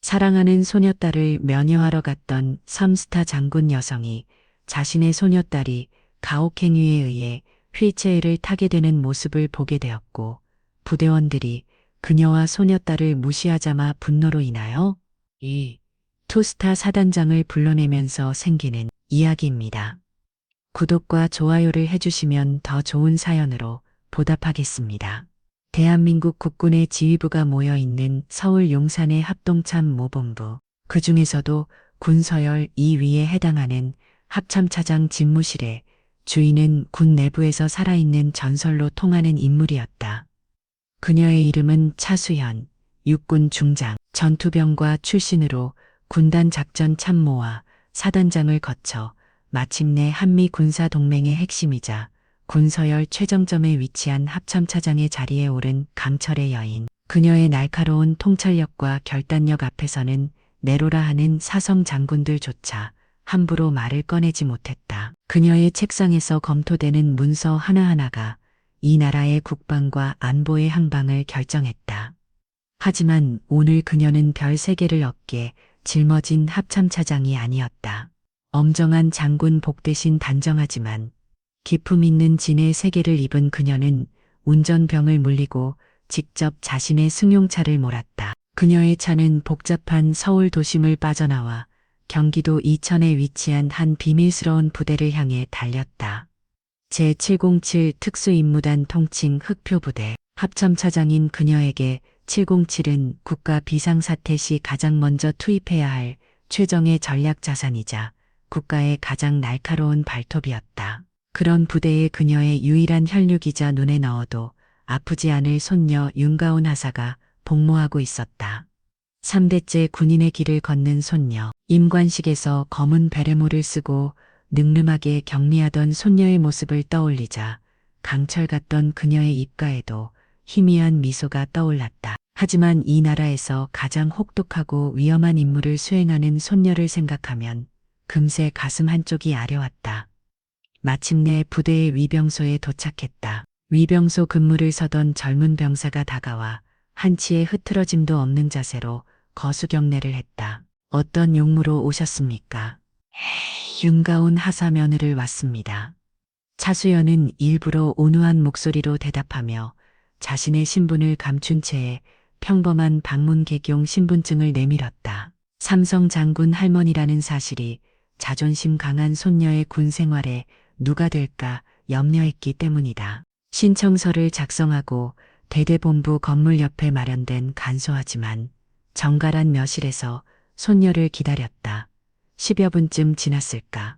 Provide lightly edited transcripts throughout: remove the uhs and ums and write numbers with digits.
사랑하는 소녀딸을 면회하러 갔던 섬스타 장군 여성이 자신의 소녀딸이 가혹행위에 의해 휠체어를 타게 되는 모습을 보게 되었고, 부대원들이 그녀와 소녀딸을 무시하자마 분노로 인하여 이 투스타 사단장을 불러내면서 생기는 이야기입니다. 구독과 좋아요를 해주시면 더 좋은 사연으로 보답하겠습니다. 대한민국 국군의 지휘부가 모여 있는 서울 용산의 합동참모본부, 그 중에서도 군서열 2위에 해당하는 합참차장 집무실에 주인은 군 내부에서 살아있는 전설로 통하는 인물이었다. 그녀의 이름은 차수현, 육군 중장, 전투병과 출신으로 군단 작전 참모와 사단장을 거쳐 마침내 한미 군사 동맹의 핵심이자 군서열 최정점에 위치한 합참차장의 자리에 오른 강철의 여인. 그녀의 날카로운 통찰력과 결단력 앞에서는 내로라 하는 사성 장군들조차 함부로 말을 꺼내지 못했다. 그녀의 책상에서 검토되는 문서 하나하나가 이 나라의 국방과 안보의 항방을 결정했다. 하지만 오늘 그녀는 별 3개를 얻게 짊어진 합참차장이 아니었다. 엄정한 장군 복 대신 단정하지만 기품 있는 진의 3개를 입은 그녀는 운전병을 물리고 직접 자신의 승용차를 몰았다. 그녀의 차는 복잡한 서울 도심을 빠져나와 경기도 이천에 위치한 한 비밀스러운 부대를 향해 달렸다. 제707 특수임무단 통칭 흑표부대. 합참차장인 그녀에게 707은 국가 비상사태 시 가장 먼저 투입해야 할 최정의 전략 자산이자 국가의 가장 날카로운 발톱이었다. 그런 부대에 그녀의 유일한 혈육이자 눈에 넣어도 아프지 않을 손녀 윤가온 하사가 복무하고 있었다. 3대째 군인의 길을 걷는 손녀, 임관식에서 검은 베레모를 쓰고 늠름하게 격리하던 손녀의 모습을 떠올리자 강철 같던 그녀의 입가에도 희미한 미소가 떠올랐다. 하지만 이 나라에서 가장 혹독하고 위험한 임무를 수행하는 손녀를 생각하면 금세 가슴 한쪽이 아려왔다. 마침내 부대의 위병소에 도착했다. 위병소 근무를 서던 젊은 병사가 다가와 한치의 흐트러짐도 없는 자세로 거수경례를 했다. 어떤 용무로 오셨습니까? 윤가온 하사 며느를 왔습니다. 차수연은 일부러 온우한 목소리로 대답하며 자신의 신분을 감춘 채에 평범한 방문객용 신분증을 내밀었다. 삼성 장군 할머니라는 사실이 자존심 강한 손녀의 군 생활에 누가 될까 염려했기 때문이다. 신청서를 작성하고 대대본부 건물 옆에 마련된 간소하지만 정갈한 묘실에서 손녀를 기다렸다. 10여 분쯤 지났을까.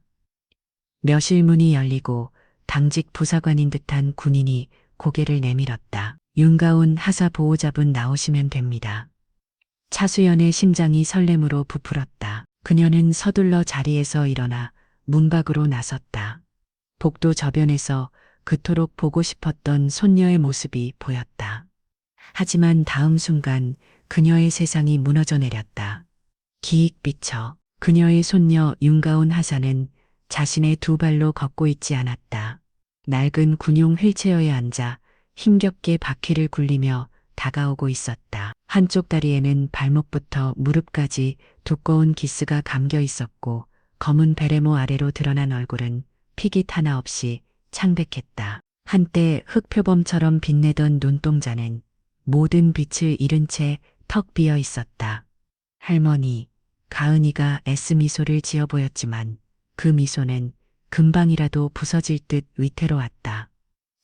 묘실 문이 열리고 당직 부사관인 듯한 군인이 고개를 내밀었다. 윤가온 하사 보호자분 나오시면 됩니다. 차수연의 심장이 설렘으로 부풀었다. 그녀는 서둘러 자리에서 일어나 문 밖으로 나섰다. 복도 저변에서 그토록 보고 싶었던 손녀의 모습이 보였다. 하지만 다음 순간 그녀의 세상이 무너져 내렸다. 기익 비쳐 그녀의 손녀 윤가온 하사는 자신의 2발로 걷고 있지 않았다. 낡은 군용 휠체어에 앉아 힘겹게 바퀴를 굴리며 다가오고 있었다. 한쪽 다리에는 발목부터 무릎까지 두꺼운 기스가 감겨 있었고 검은 베레모 아래로 드러난 얼굴은 피깃 하나 없이 창백했다. 한때 흑표범처럼 빛내던 눈동자는 모든 빛을 잃은 채 턱 비어 있었다. 할머니, 가은이가 애스미소를 지어 보였지만 그 미소는 금방이라도 부서질 듯 위태로웠다.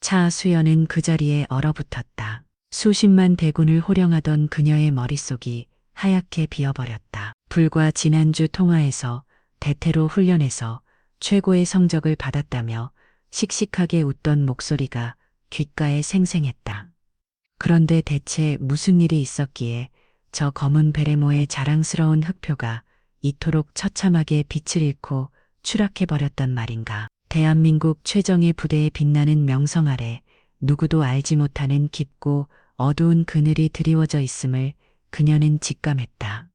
차수연은 그 자리에 얼어붙었다. 수십만 대군을 호령하던 그녀의 머릿속이 하얗게 비어버렸다. 불과 지난주 통화에서 대테로 훈련에서 최고의 성적을 받았다며 씩씩하게 웃던 목소리가 귓가에 생생했다. 그런데 대체 무슨 일이 있었기에 저 검은 베레모의 자랑스러운 흑표가 이토록 처참하게 빛을 잃고 추락해버렸단 말인가. 대한민국 최정예 부대에 빛나는 명성 아래 누구도 알지 못하는 깊고 어두운 그늘이 드리워져 있음을 그녀는 직감했다.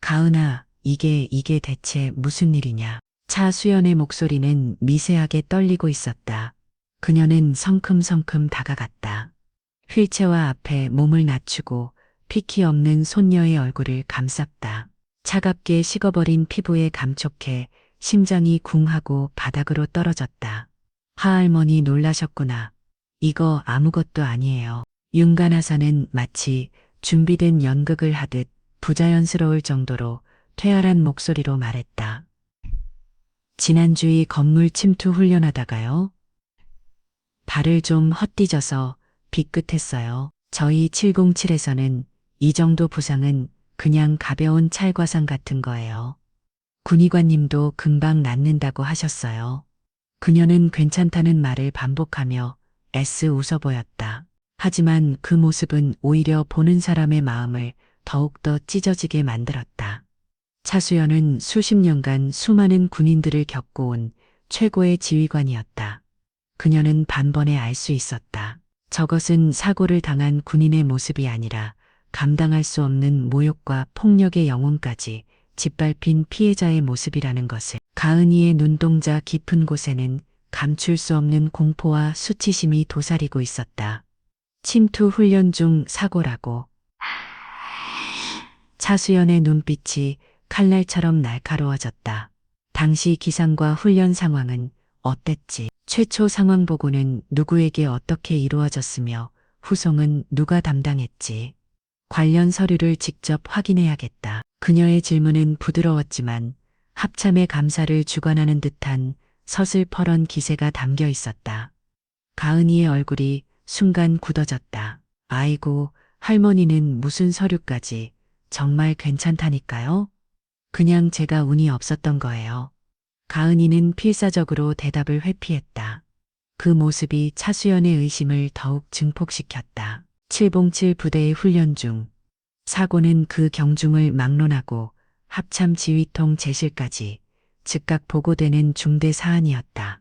가은아, 이게 대체 무슨 일이냐. 차수연의 목소리는 미세하게 떨리고 있었다. 그녀는 성큼성큼 다가갔다. 휠체어 앞에 몸을 낮추고 피키 없는 손녀의 얼굴을 감쌌다. 차갑게 식어버린 피부에 감촉해 심장이 쿵하고 바닥으로 떨어졌다. 하할머니 놀라셨구나. 이거 아무것도 아니에요. 윤간하사는 마치 준비된 연극을 하듯 부자연스러울 정도로 퇴활한 목소리로 말했다. 지난주에 건물 침투 훈련하다가요. 발을 좀 헛디뎌서 빗끝했어요. 저희 707에서는 이 정도 부상은 그냥 가벼운 찰과상 같은 거예요. 군의관님도 금방 낫는다고 하셨어요. 그녀는 괜찮다는 말을 반복하며 애써 웃어 보였다. 하지만 그 모습은 오히려 보는 사람의 마음을 더욱더 찢어지게 만들었다. 차수연은 수십 년간 수많은 군인들을 겪어온 최고의 지휘관이었다. 그녀는 단번에 알 수 있었다. 저것은 사고를 당한 군인의 모습이 아니라 감당할 수 없는 모욕과 폭력의 영혼까지 짓밟힌 피해자의 모습이라는 것을. 가은이의 눈동자 깊은 곳에는 감출 수 없는 공포와 수치심이 도사리고 있었다. 침투 훈련 중 사고라고. 차수연의 눈빛이 칼날처럼 날카로워졌다. 당시 기상과 훈련 상황은 어땠지? 최초 상황 보고는 누구에게 어떻게 이루어졌으며 후송은 누가 담당했지? 관련 서류를 직접 확인해야겠다. 그녀의 질문은 부드러웠지만 합참의 감사를 주관하는 듯한 서슬퍼런 기세가 담겨 있었다. 가은이의 얼굴이 순간 굳어졌다. 아이고, 할머니는 무슨 서류까지. 정말 괜찮다니까요? 그냥 제가 운이 없었던 거예요. 가은이는 필사적으로 대답을 회피했다. 그 모습이 차수연의 의심을 더욱 증폭시켰다. 707 부대의 훈련 중 사고는 그 경중을 막론하고 합참 지휘통 제실까지 즉각 보고되는 중대 사안이었다.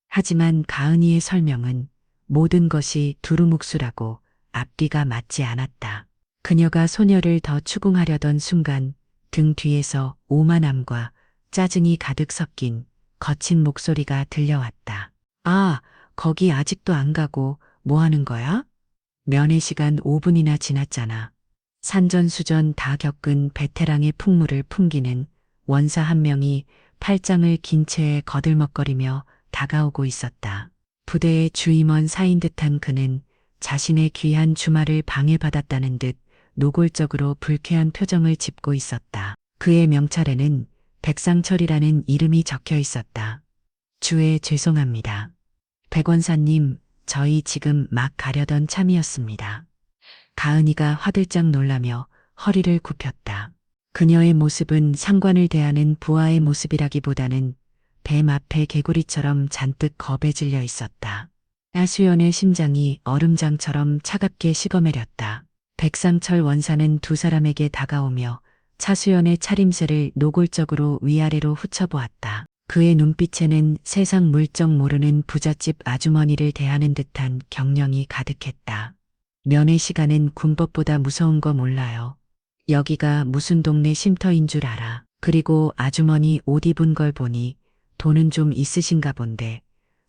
하지만 가은이의 설명은 모든 것이 두루묵술하고 앞뒤가 맞지 않았다. 그녀가 소녀를 더 추궁하려던 순간 등 뒤에서 오만함과 짜증이 가득 섞인 거친 목소리가 들려왔다. 아, 거기 아직도 안 가고 뭐 하는 거야? 면회 시간 5분이나 지났잖아. 산전수전 다 겪은 베테랑의 풍물을 풍기는 원사 한 명이 팔짱을 긴 채에 거들먹거리며 다가오고 있었다. 부대의 주임원 사인 듯한 그는 자신의 귀한 주말을 방해받았다는 듯 노골적으로 불쾌한 표정을 짓고 있었다. 그의 명찰에는 백상철이라는 이름이 적혀 있었다. 주에 죄송합니다. 백원사님, 저희 지금 막 가려던 참이었습니다. 가은이가 화들짝 놀라며 허리를 굽혔다. 그녀의 모습은 상관을 대하는 부하의 모습이라기보다는 뱀 앞에 개구리처럼 잔뜩 겁에 질려 있었다. 나수연의 심장이 얼음장처럼 차갑게 식어매렸다. 백상철 원사는 두 사람에게 다가오며 차수연의 차림새를 노골적으로 위아래로 훑어보았다. 그의 눈빛에는 세상 물정 모르는 부잣집 아주머니를 대하는 듯한 경령이 가득했다. 면회 시간은 군법보다 무서운 거 몰라요. 여기가 무슨 동네 쉼터인 줄 알아. 그리고 아주머니 옷 입은 걸 보니 돈은 좀 있으신가 본데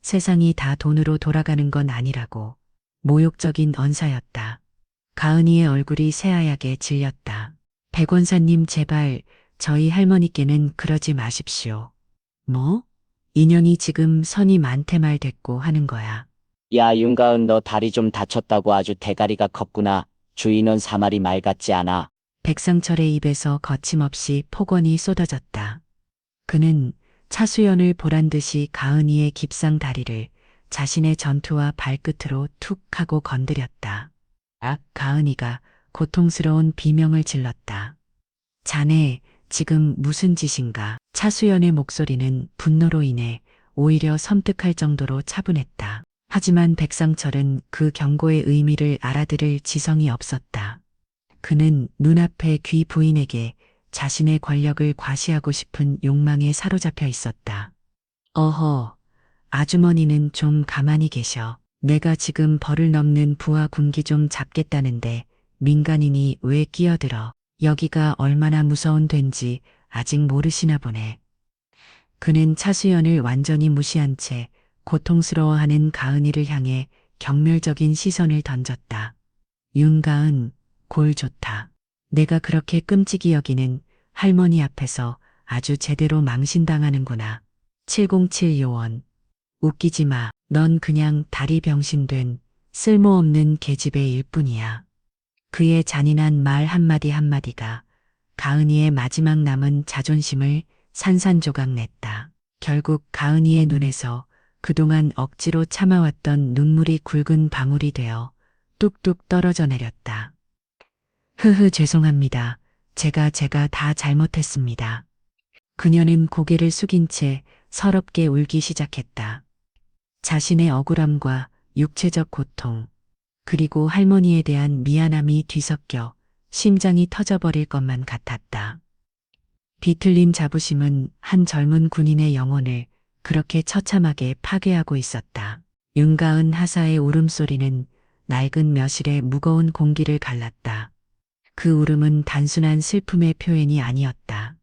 세상이 다 돈으로 돌아가는 건 아니라고. 모욕적인 언사였다. 가은이의 얼굴이 새하얗게 질렸다. 백원사님 제발 저희 할머니께는 그러지 마십시오. 뭐? 인연이 지금 선이 많대 말 됐고 하는 거야. 야, 윤가은 너 다리 좀 다쳤다고 아주 대가리가 컸구나. 주인은 사마리 말 같지 않아. 백상철의 입에서 거침없이 폭언이 쏟아졌다. 그는 차수연을 보란 듯이 가은이의 깁상 다리를 자신의 전투와 발끝으로 툭 하고 건드렸다. 가은이가 고통스러운 비명을 질렀다. 자네, 지금 무슨 짓인가? 차수연의 목소리는 분노로 인해 오히려 섬뜩할 정도로 차분했다. 하지만 백상철은 그 경고의 의미를 알아들을 지성이 없었다. 그는 눈앞의 귀 부인에게 자신의 권력을 과시하고 싶은 욕망에 사로잡혀 있었다. 어허, 아주머니는 좀 가만히 계셔. 내가 지금 벌을 넘는 부하 군기 좀 잡겠다는데 민간인이 왜 끼어들어. 여기가 얼마나 무서운 된지 아직 모르시나 보네. 그는 차수연을 완전히 무시한 채 고통스러워하는 가은이를 향해 경멸적인 시선을 던졌다. 윤가은, 골 좋다. 내가 그렇게 끔찍이 여기는 할머니 앞에서 아주 제대로 망신당하는구나. 707 요원. 웃기지 마. 넌 그냥 다리 병신된 쓸모없는 계집애 일뿐이야. 그의 잔인한 말 한마디 한마디가 가은이의 마지막 남은 자존심을 산산조각 냈다. 결국 가은이의 눈에서 그동안 억지로 참아왔던 눈물이 굵은 방울이 되어 뚝뚝 떨어져 내렸다. 죄송합니다. 제가 다 잘못했습니다. 그녀는 고개를 숙인 채 서럽게 울기 시작했다. 자신의 억울함과 육체적 고통, 그리고 할머니에 대한 미안함이 뒤섞여 심장이 터져버릴 것만 같았다. 비틀린 자부심은 한 젊은 군인의 영혼을 그렇게 처참하게 파괴하고 있었다. 윤가은 하사의 울음소리는 낡은 묘실의 무거운 공기를 갈랐다. 그 울음은 단순한 슬픔의 표현이 아니었다.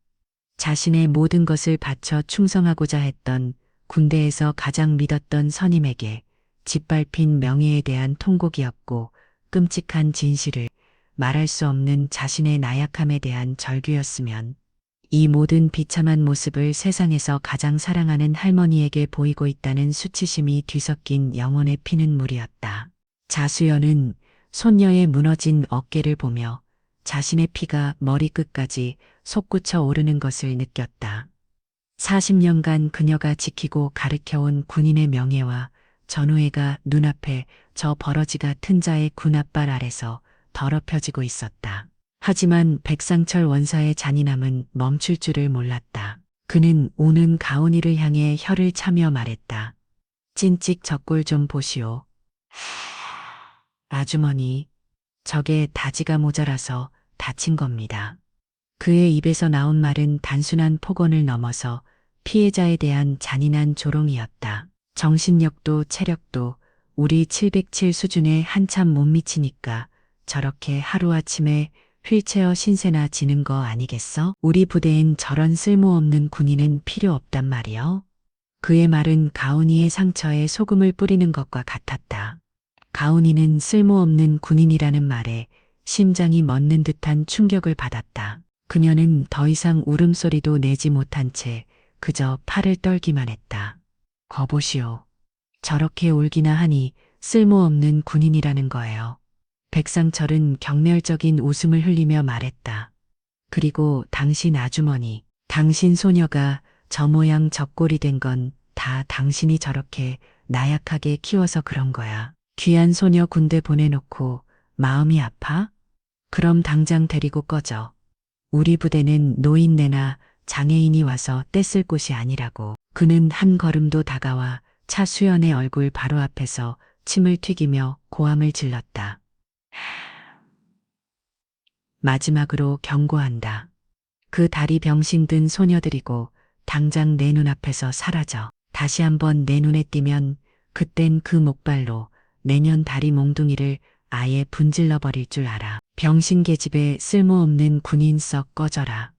자신의 모든 것을 바쳐 충성하고자 했던 군대에서 가장 믿었던 선임에게 짓밟힌 명예에 대한 통곡이었고, 끔찍한 진실을 말할 수 없는 자신의 나약함에 대한 절규였으면, 이 모든 비참한 모습을 세상에서 가장 사랑하는 할머니에게 보이고 있다는 수치심이 뒤섞인 영혼의 피눈물이었다. 자수연은 손녀의 무너진 어깨를 보며 자신의 피가 머리끝까지 솟구쳐 오르는 것을 느꼈다. 40년간 그녀가 지키고 가르쳐온 군인의 명예와 전우회가 눈앞에 저 버러지 같은 자의 군홧발 아래서 더럽혀지고 있었다. 하지만 백상철 원사의 잔인함은 멈출 줄을 몰랐다. 그는 우는 가온이를 향해 혀를 차며 말했다. 찐찍 젖골 좀 보시오. 아주머니, 저게 다지가 모자라서 다친 겁니다. 그의 입에서 나온 말은 단순한 폭언을 넘어서 피해자에 대한 잔인한 조롱이었다. 정신력도 체력도 우리 707 수준에 한참 못 미치니까 저렇게 하루아침에 휠체어 신세나 지는 거 아니겠어? 우리 부대엔 저런 쓸모없는 군인은 필요 없단 말이요. 그의 말은 가온이의 상처에 소금을 뿌리는 것과 같았다. 가온이는 쓸모없는 군인이라는 말에 심장이 멎는 듯한 충격을 받았다. 그녀는 더 이상 울음소리도 내지 못한 채 그저 팔을 떨기만 했다. 거보시오. 저렇게 울기나 하니 쓸모없는 군인이라는 거예요. 백상철은 경멸적인 웃음을 흘리며 말했다. 그리고 당신 아주머니, 당신 소녀가 저 모양 젖골이 된 건 다 당신이 저렇게 나약하게 키워서 그런 거야. 귀한 소녀 군대 보내놓고 마음이 아파? 그럼 당장 데리고 꺼져. 우리 부대는 노인네나 장애인이 와서 떼쓸 곳이 아니라고. 그는 한 걸음도 다가와 차수연의 얼굴 바로 앞에서 침을 튀기며 고함을 질렀다. 마지막으로 경고한다. 그 다리 병신 든 소녀들이고 당장 내 눈앞에서 사라져. 다시 한번 내 눈에 띄면 그땐 그 목발로 내년 다리 몽둥이를 아예 분질러 버릴 줄 알아. 병신 계집에 쓸모없는 군인 썩 꺼져라.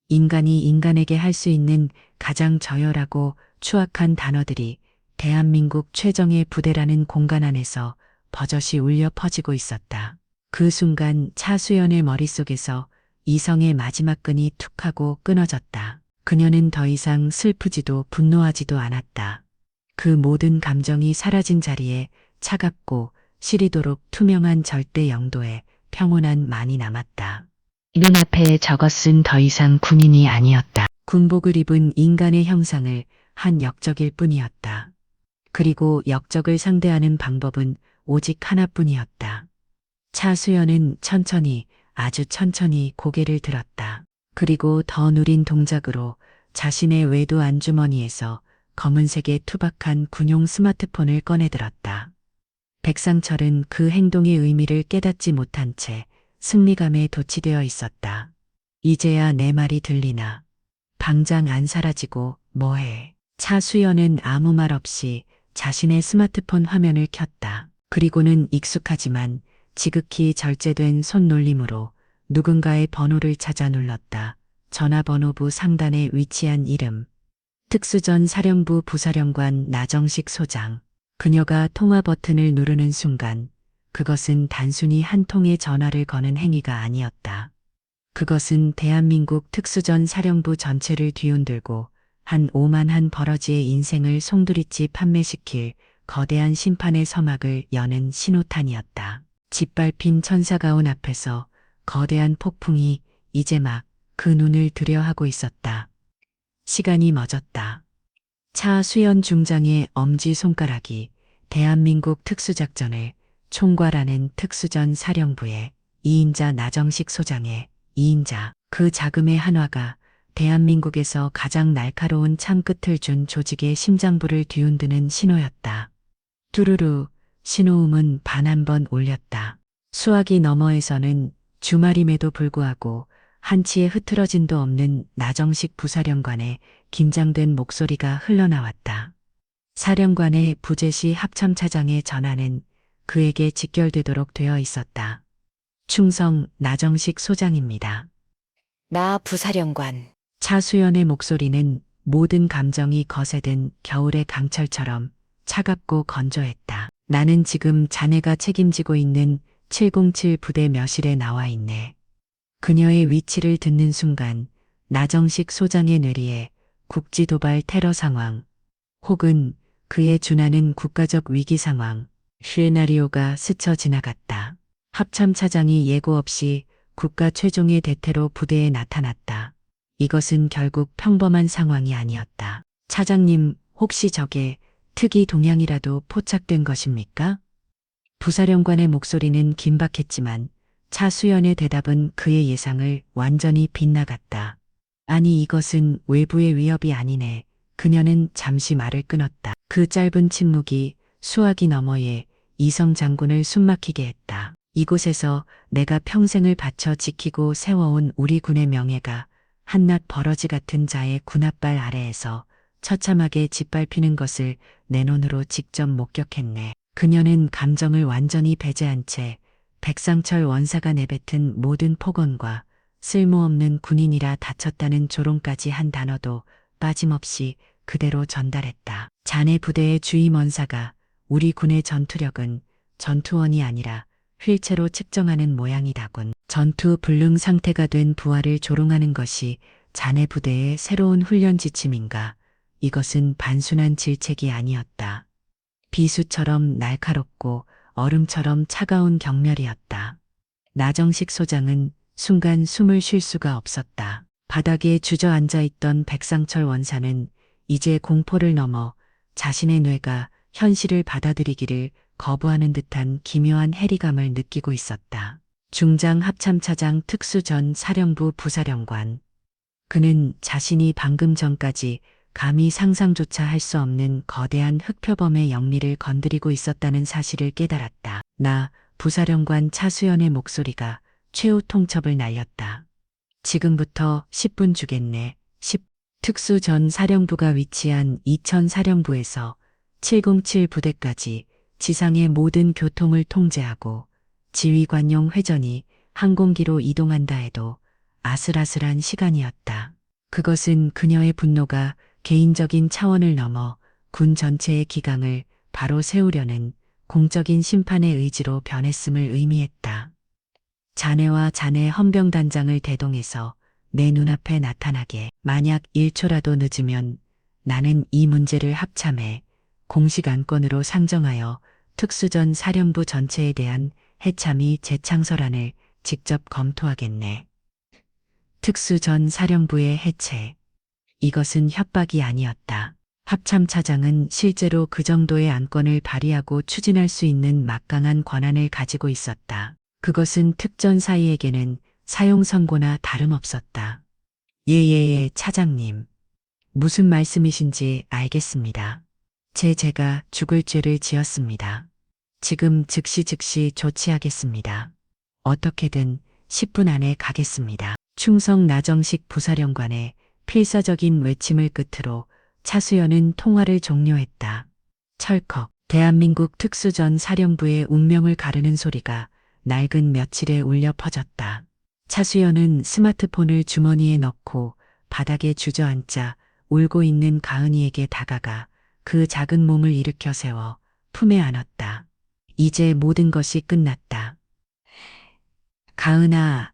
인간이 인간에게 할 수 있는 가장 저열하고 추악한 단어들이 대한민국 최정예 부대라는 공간 안에서 버젓이 울려 퍼지고 있었다. 그 순간 차수연의 머릿속에서 이성의 마지막 끈이 툭 하고 끊어졌다. 그녀는 더 이상 슬프지도 분노하지도 않았다. 그 모든 감정이 사라진 자리에 차갑고 시리도록 투명한 절대 영도의 평온한 만이 남았다. 눈앞에 저것은 더 이상 군인이 아니었다. 군복을 입은 인간의 형상을 한 역적일 뿐이었다. 그리고 역적을 상대하는 방법은 오직 하나뿐이었다. 차수연은 천천히, 아주 천천히 고개를 들었다. 그리고 더 누린 동작으로 자신의 외두 안주머니에서 검은색의 투박한 군용 스마트폰을 꺼내들었다. 백상철은 그 행동의 의미를 깨닫지 못한 채 승리감에 도취되어 있었다. 이제야 내 말이 들리나. 당장 안 사라지고 뭐해. 차수연은 아무 말 없이 자신의 스마트폰 화면을 켰다. 그리고는 익숙하지만 지극히 절제된 손놀림으로 누군가의 번호를 찾아 눌렀다. 전화번호부 상단에 위치한 이름. 특수전 사령부 부사령관 나정식 소장. 그녀가 통화 버튼을 누르는 순간 그것은 단순히 한 통의 전화를 거는 행위가 아니었다. 그것은 대한민국 특수전 사령부 전체를 뒤흔들고 한 오만한 버러지의 인생을 송두리째 판매시킬 거대한 심판의 서막을 여는 신호탄이었다. 짓밟힌 천사가온 앞에서 거대한 폭풍이 이제 막 그 눈을 들여하고 있었다. 시간이 멎었다. 차수연 중장의 엄지손가락이 대한민국 특수작전을 총괄하는 특수전 사령부의 2인자 나정식 소장의 2인자 그 자금의 한화가 대한민국에서 가장 날카로운 참끝을 준 조직의 심장부를 뒤흔드는 신호였다. 뚜루루 신호음은 반 한 번 울렸다. 수화기 너머에서는 주말임에도 불구하고 한치의 흐트러짐도 없는 나정식 부사령관의 긴장된 목소리가 흘러나왔다. 사령관의 부재시 합참차장의 전화는 그에게 직결되도록 되어 있었다. 충성 나정식 소장입니다. 나 부사령관. 차수연의 목소리는 모든 감정이 거세든 겨울의 강철처럼 차갑고 건조했다. 나는 지금 자네가 책임지고 있는 707 부대 몇실에 나와 있네. 그녀의 위치를 듣는 순간 나정식 소장의 뇌리에 국지도발 테러 상황 혹은 그에 준하는 국가적 위기 상황 시나리오가 스쳐 지나갔다. 합참차장이 예고 없이 국가 최종의 대테러 부대에 나타났다. 이것은 결국 평범한 상황이 아니었다. 차장님, 혹시 저게 특이 동향이라도 포착된 것입니까? 부사령관의 목소리는 긴박했지만 차수연의 대답은 그의 예상을 완전히 빗나갔다. 아니 이것은 외부의 위협이 아니네. 그녀는 잠시 말을 끊었다. 그 짧은 침묵이 수화기 너머에 이성 장군을 숨막히게 했다. 이곳에서 내가 평생을 바쳐 지키고 세워온 우리 군의 명예가 한낱 버러지 같은 자의 군홧발 아래에서 처참하게 짓밟히는 것을 내 눈으로 직접 목격했네. 그녀는 감정을 완전히 배제한 채 백상철 원사가 내뱉은 모든 폭언과 쓸모없는 군인이라 다쳤다는 조롱까지 한 단어도 빠짐없이 그대로 전달했다. 자네 부대의 주임 원사가 우리 군의 전투력은 전투원이 아니라 휠체로 측정하는 모양이다군. 전투 불능 상태가 된 부하를 조롱하는 것이 자네 부대의 새로운 훈련 지침인가? 이것은 단순한 질책이 아니었다. 비수처럼 날카롭고 얼음처럼 차가운 경멸이었다. 나정식 소장은 순간 숨을 쉴 수가 없었다. 바닥에 주저앉아 있던 백상철 원사는 이제 공포를 넘어 자신의 뇌가 현실을 받아들이기를 거부하는 듯한 기묘한 해리감을 느끼고 있었다. 중장 합참차장 특수전 사령부 부사령관. 그는 자신이 방금 전까지 감히 상상조차 할 수 없는 거대한 흑표범의 영리를 건드리고 있었다는 사실을 깨달았다. 나 부사령관 차수연의 목소리가 최후 통첩을 날렸다. 지금부터 10분 주겠네. 10. 특수전 사령부가 위치한 이천 사령부에서 707 부대까지 지상의 모든 교통을 통제하고 지휘관용 회전이 항공기로 이동한다 해도 아슬아슬한 시간이었다. 그것은 그녀의 분노가 개인적인 차원을 넘어 군 전체의 기강을 바로 세우려는 공적인 심판의 의지로 변했음을 의미했다. 자네와 자네 헌병단장을 대동해서 내 눈앞에 나타나게. 만약 1초라도 늦으면 나는 이 문제를 합참해 공식 안건으로 상정하여 특수전 사령부 전체에 대한 해참이 재창설안을 직접 검토하겠네. 특수전 사령부의 해체. 이것은 협박이 아니었다. 합참차장은 실제로 그 정도의 안건을 발의하고 추진할 수 있는 막강한 권한을 가지고 있었다. 그것은 특전사위에게는 사용 선고나 다름없었다. 예예예 차장님. 무슨 말씀이신지 알겠습니다. 제가 죽을 죄를 지었습니다. 지금 즉시 조치하겠습니다. 어떻게든 10분 안에 가겠습니다. 충성 나정식 부사령관의 필사적인 외침을 끝으로 차수연은 통화를 종료했다. 철컥 대한민국 특수전 사령부의 운명을 가르는 소리가 낡은 며칠에 울려 퍼졌다. 차수연은 스마트폰을 주머니에 넣고 바닥에 주저앉아 울고 있는 가은이에게 다가가 그 작은 몸을 일으켜 세워 품에 안았다. 이제 모든 것이 끝났다. 가은아,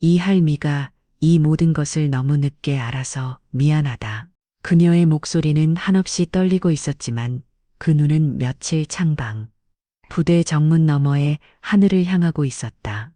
이 할미가 이 모든 것을 너무 늦게 알아서 미안하다. 그녀의 목소리는 한없이 떨리고 있었지만 그 눈은 며칠 창방. 부대 정문 너머에 하늘을 향하고 있었다.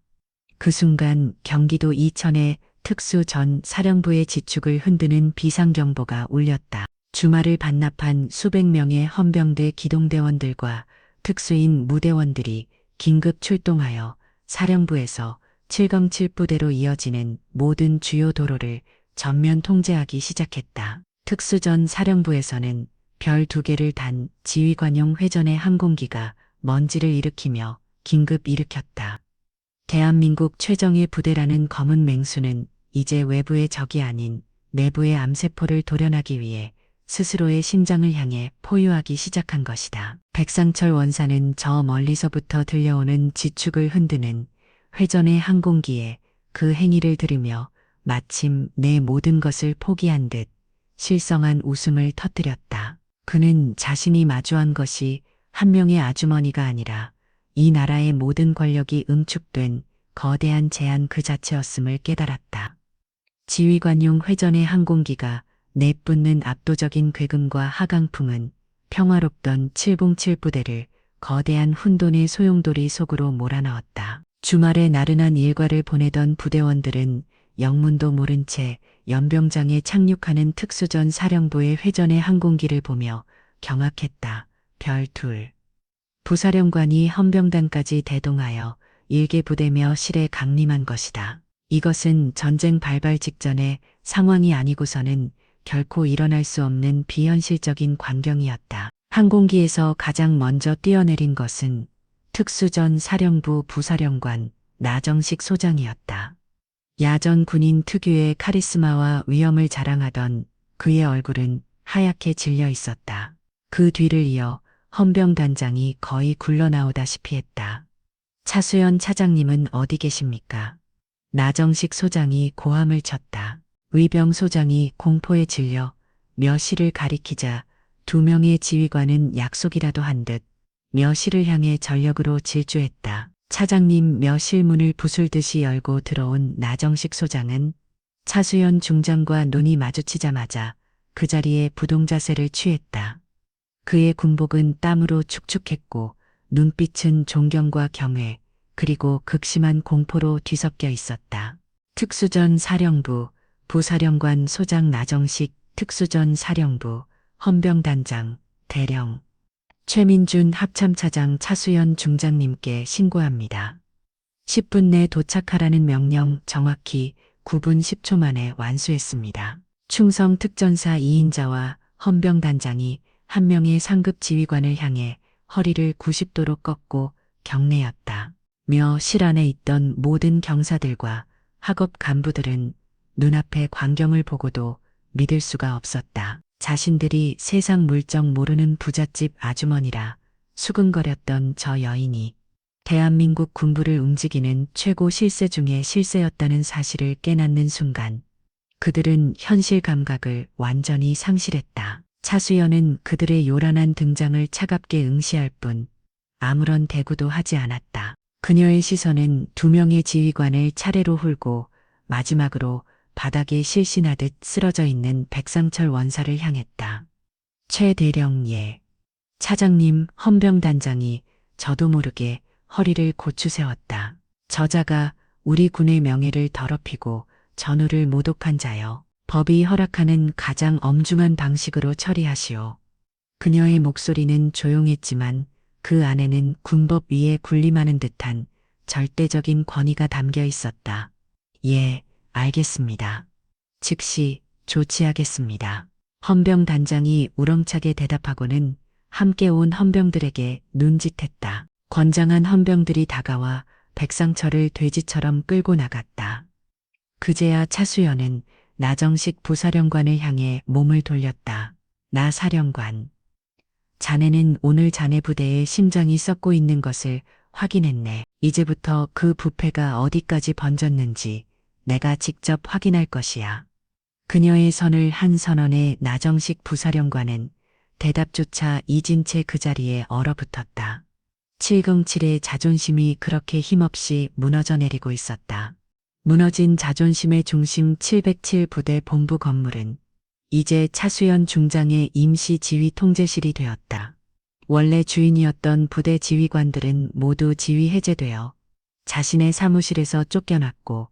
그 순간 경기도 이천의 특수 전 사령부의 지축을 흔드는 비상경보가 울렸다. 주말을 반납한 수백 명의 헌병대 기동대원들과 특수인 무대원들이 긴급 출동하여 사령부에서 707부대로 이어지는 모든 주요 도로를 전면 통제하기 시작했다. 특수전 사령부에서는 별 2개를 단 지휘관용 회전의 항공기가 먼지를 일으키며 긴급 일으켰다. 대한민국 최정예 부대라는 검은 맹수는 이제 외부의 적이 아닌 내부의 암세포를 도려내기 위해 스스로의 심장을 향해 포효하기 시작한 것이다. 백상철 원사는 저 멀리서부터 들려오는 지축을 흔드는 회전의 항공기에 그 행위를 들으며 마침 내 모든 것을 포기한 듯 실성한 웃음을 터뜨렸다. 그는 자신이 마주한 것이 한 명의 아주머니가 아니라 이 나라의 모든 권력이 응축된 거대한 제안 그 자체였음을 깨달았다. 지휘관용 회전의 항공기가 내뿜는 압도적인 괴금과 하강풍은 평화롭던 707부대를 거대한 혼돈의 소용돌이 속으로 몰아넣었다. 주말에 나른한 일과를 보내던 부대원들은 영문도 모른 채 연병장에 착륙하는 특수전 사령부의 회전의 항공기를 보며 경악했다. 별 2. 부사령관이 헌병단까지 대동하여 일개 부대며 실에 강림한 것이다. 이것은 전쟁 발발 직전의 상황이 아니고서는 결코 일어날 수 없는 비현실적인 광경이었다. 항공기에서 가장 먼저 뛰어내린 것은 특수전 사령부 부사령관 나정식 소장이었다. 야전 군인 특유의 카리스마와 위엄을 자랑하던 그의 얼굴은 하얗게 질려 있었다. 그 뒤를 이어 헌병단장이 거의 굴러나오다시피 했다. 차수연 차장님은 어디 계십니까? 나정식 소장이 고함을 쳤다. 의병 소장이 공포에 질려 묘실을 가리키자 2명의 지휘관은 약속이라도 한 듯 묘실을 향해 전력으로 질주했다. 차장님 묘실 문을 부술듯이 열고 들어온 나정식 소장은 차수연 중장과 눈이 마주치자마자 그 자리에 부동자세를 취했다. 그의 군복은 땀으로 축축했고 눈빛은 존경과 경외 그리고 극심한 공포로 뒤섞여 있었다. 특수전 사령부 부사령관 소장 나정식 특수전 사령부 헌병단장 대령 최민준 합참차장 차수연 중장님께 신고합니다. 10분 내 도착하라는 명령 정확히 9분 10초 만에 완수했습니다. 충성 특전사 2인자와 헌병단장이 한 명의 상급 지휘관을 향해 허리를 90도로 꺾고 경례였다. 실 안에 있던 모든 경사들과 학업 간부들은 눈앞의 광경을 보고도 믿을 수가 없었다. 자신들이 세상 물정 모르는 부잣집 아주머니라 수근거렸던 저 여인이 대한민국 군부를 움직이는 최고 실세 중의 실세였다는 사실을 깨닫는 순간 그들은 현실 감각을 완전히 상실했다. 차수연은 그들의 요란한 등장을 차갑게 응시할 뿐 아무런 대꾸도 하지 않았다. 그녀의 시선은 2명의 지휘관을 차례로 훑고 마지막으로 바닥에 실신하듯 쓰러져 있는 백상철 원사를 향했다. 최 대령 예. 차장님 헌병단장이 저도 모르게 허리를 고추 세웠다. 저자가 우리 군의 명예를 더럽히고 전우를 모독한 자여. 법이 허락하는 가장 엄중한 방식으로 처리하시오. 그녀의 목소리는 조용했지만 그 안에는 군법 위에 군림하는 듯한 절대적인 권위가 담겨 있었다. 예, 알겠습니다. 즉시 조치하겠습니다. 헌병단장이 우렁차게 대답하고는 함께 온 헌병들에게 눈짓했다. 권장한 헌병들이 다가와 백상철을 돼지처럼 끌고 나갔다. 그제야 차수연은 나정식 부사령관을 향해 몸을 돌렸다. 나 사령관. 자네는 오늘 자네 부대의 심장이 썩고 있는 것을 확인했네. 이제부터 그 부패가 어디까지 번졌는지 내가 직접 확인할 것이야. 그녀의 선을 한 선언에 나정식 부사령관은 대답조차 잊은 채 그 자리에 얼어붙었다. 707의 자존심이 그렇게 힘없이 무너져 내리고 있었다. 무너진 자존심의 중심 707 부대 본부 건물은 이제 차수연 중장의 임시 지휘 통제실이 되었다. 원래 주인이었던 부대 지휘관들은 모두 지휘 해제되어 자신의 사무실에서 쫓겨났고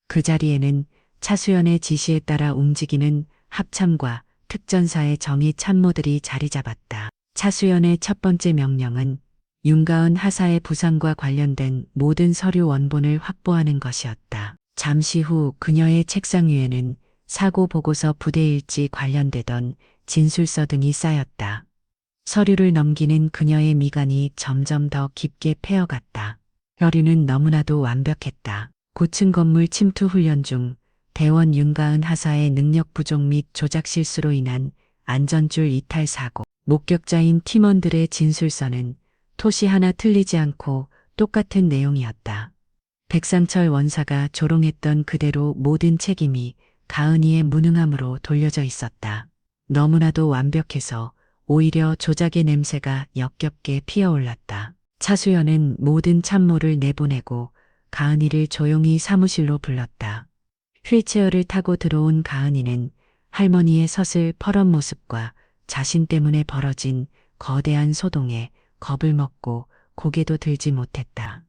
그 자리에는 차수연의 지시에 따라 움직이는 합참과 특전사의 정의 참모들이 자리 잡았다. 차수연의 첫 번째 명령은 윤가은 하사의 부상과 관련된 모든 서류 원본을 확보하는 것이었다. 잠시 후 그녀의 책상 위에는 사고 보고서 부대 일지 관련되던 진술서 등이 쌓였다. 서류를 넘기는 그녀의 미간이 점점 더 깊게 패어갔다. 혈유는 너무나도 완벽했다. 고층 건물 침투 훈련 중 대원 윤가은 하사의 능력 부족 및 조작 실수로 인한 안전줄 이탈 사고, 목격자인 팀원들의 진술서는 토시 하나 틀리지 않고 똑같은 내용이었다. 백상철 원사가 조롱했던 그대로 모든 책임이 가은이의 무능함으로 돌려져 있었다. 너무나도 완벽해서 오히려 조작의 냄새가 역겹게 피어올랐다. 차수연은 모든 참모를 내보내고 가은이를 조용히 사무실로 불렀다. 휠체어를 타고 들어온 가은이는 할머니의 서슬 퍼런 모습과 자신 때문에 벌어진 거대한 소동에 겁을 먹고 고개도 들지 못했다.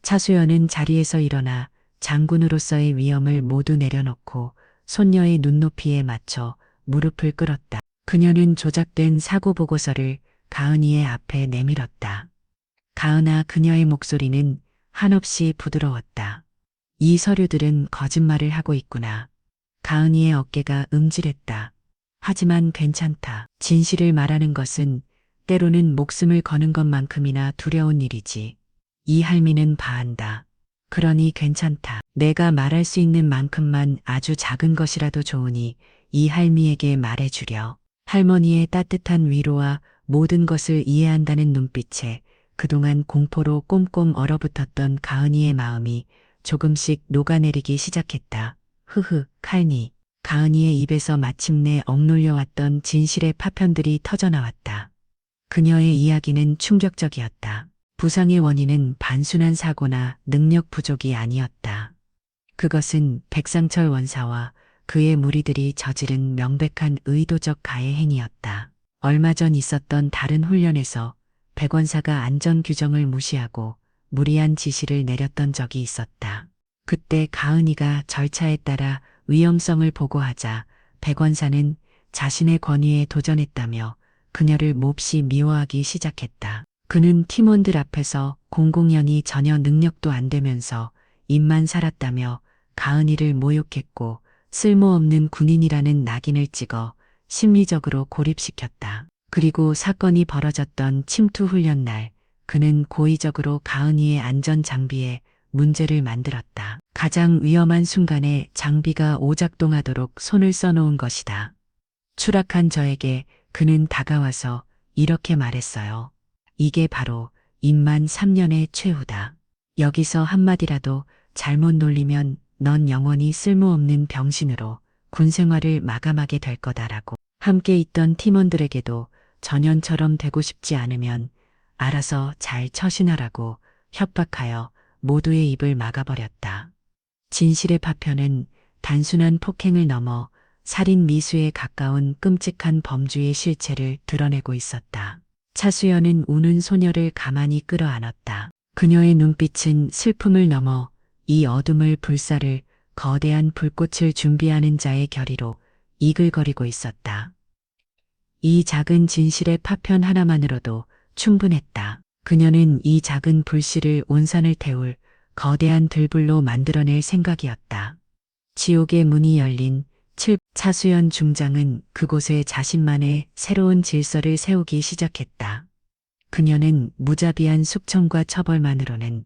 차수연은 자리에서 일어나 장군으로서의 위엄을 모두 내려놓고 손녀의 눈높이에 맞춰 무릎을 꿇었다. 그녀는 조작된 사고 보고서를 가은이의 앞에 내밀었다. 가은아, 그녀의 목소리는 한없이 부드러웠다. 이 서류들은 거짓말을 하고 있구나. 가은이의 어깨가 음질했다. 하지만 괜찮다. 진실을 말하는 것은 때로는 목숨을 거는 것만큼이나 두려운 일이지. 이 할미는 봐한다. 그러니 괜찮다. 내가 말할 수 있는 만큼만 아주 작은 것이라도 좋으니 이 할미에게 말해주려. 할머니의 따뜻한 위로와 모든 것을 이해한다는 눈빛에 그동안 공포로 꼼꼼 얼어붙었던 가은이의 마음이 조금씩 녹아내리기 시작했다. 흐흐, 칼니. 가은이의 입에서 마침내 억눌려왔던 진실의 파편들이 터져나왔다. 그녀의 이야기는 충격적이었다. 부상의 원인은 단순한 사고나 능력 부족이 아니었다. 그것은 백상철 원사와 그의 무리들이 저지른 명백한 의도적 가해 행위였다. 얼마 전 있었던 다른 훈련에서 백 원사가 안전 규정을 무시하고 무리한 지시를 내렸던 적이 있었다. 그때 가은이가 절차에 따라 위험성을 보고하자 백 원사는 자신의 권위에 도전했다며 그녀를 몹시 미워하기 시작했다. 그는 팀원들 앞에서 공공연히 전혀 능력도 안 되면서 입만 살았다며 가은이를 모욕했고 쓸모없는 군인이라는 낙인을 찍어 심리적으로 고립시켰다. 그리고 사건이 벌어졌던 침투 훈련 날 그는 고의적으로 가은이의 안전 장비에 문제를 만들었다. 가장 위험한 순간에 장비가 오작동하도록 손을 써놓은 것이다. 추락한 저에게 그는 다가와서 이렇게 말했어요. 이게 바로 임만 3년의 최후다. 여기서 한마디라도 잘못 놀리면 넌 영원히 쓸모없는 병신으로 군 생활을 마감하게 될 거다라고. 함께 있던 팀원들에게도 전연처럼 되고 싶지 않으면 알아서 잘 처신하라고 협박하여 모두의 입을 막아버렸다. 진실의 파편은 단순한 폭행을 넘어 살인 미수에 가까운 끔찍한 범주의 실체를 드러내고 있었다. 차수연은 우는 소녀를 가만히 끌어안았다. 그녀의 눈빛은 슬픔을 넘어 이 어둠을 불사를 거대한 불꽃을 준비하는 자의 결의로 이글거리고 있었다. 이 작은 진실의 파편 하나만으로도 충분했다. 그녀는 이 작은 불씨를 온산을 태울 거대한 들불로 만들어낼 생각이었다. 지옥의 문이 열린 차수연 중장은 그곳에 자신만의 새로운 질서를 세우기 시작했다. 그녀는 무자비한 숙청과 처벌만으로는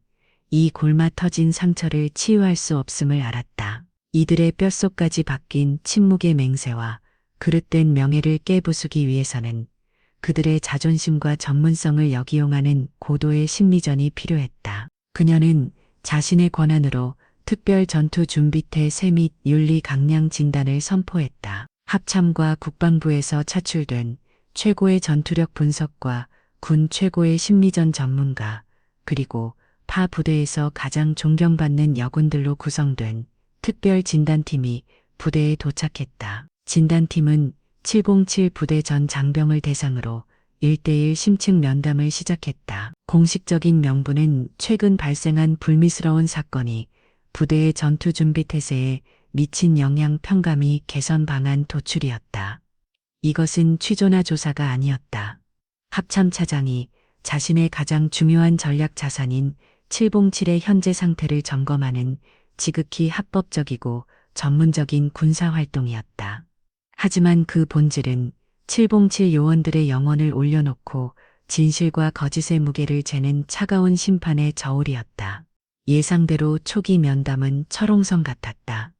이 골마 터진 상처를 치유할 수 없음을 알았다. 이들의 뼛속까지 박힌 침묵의 맹세와 그릇된 명예를 깨부수기 위해서는 그들의 자존심과 전문성을 역이용하는 고도의 심리전이 필요했다. 그녀는 자신의 권한으로 특별 전투 준비태 세 및 윤리 강량 진단을 선포했다. 합참과 국방부에서 차출된 최고의 전투력 분석과 군 최고의 심리전 전문가 그리고 파 부대에서 가장 존경받는 여군들로 구성된 특별 진단팀이 부대에 도착했다. 진단팀은 707 부대 전 장병을 대상으로 1대1 심층 면담을 시작했다. 공식적인 명분은 최근 발생한 불미스러운 사건이 부대의 전투 준비 태세에 미친 영향 평가 및 개선 방안 도출이었다. 이것은 취조나 조사가 아니었다. 합참 차장이 자신의 가장 중요한 전략 자산인 707의 현재 상태를 점검하는 지극히 합법적이고 전문적인 군사 활동이었다. 하지만 그 본질은 707 요원들의 영혼을 올려놓고 진실과 거짓의 무게를 재는 차가운 심판의 저울이었다. 예상대로 초기 면담은 철옹성 같았다.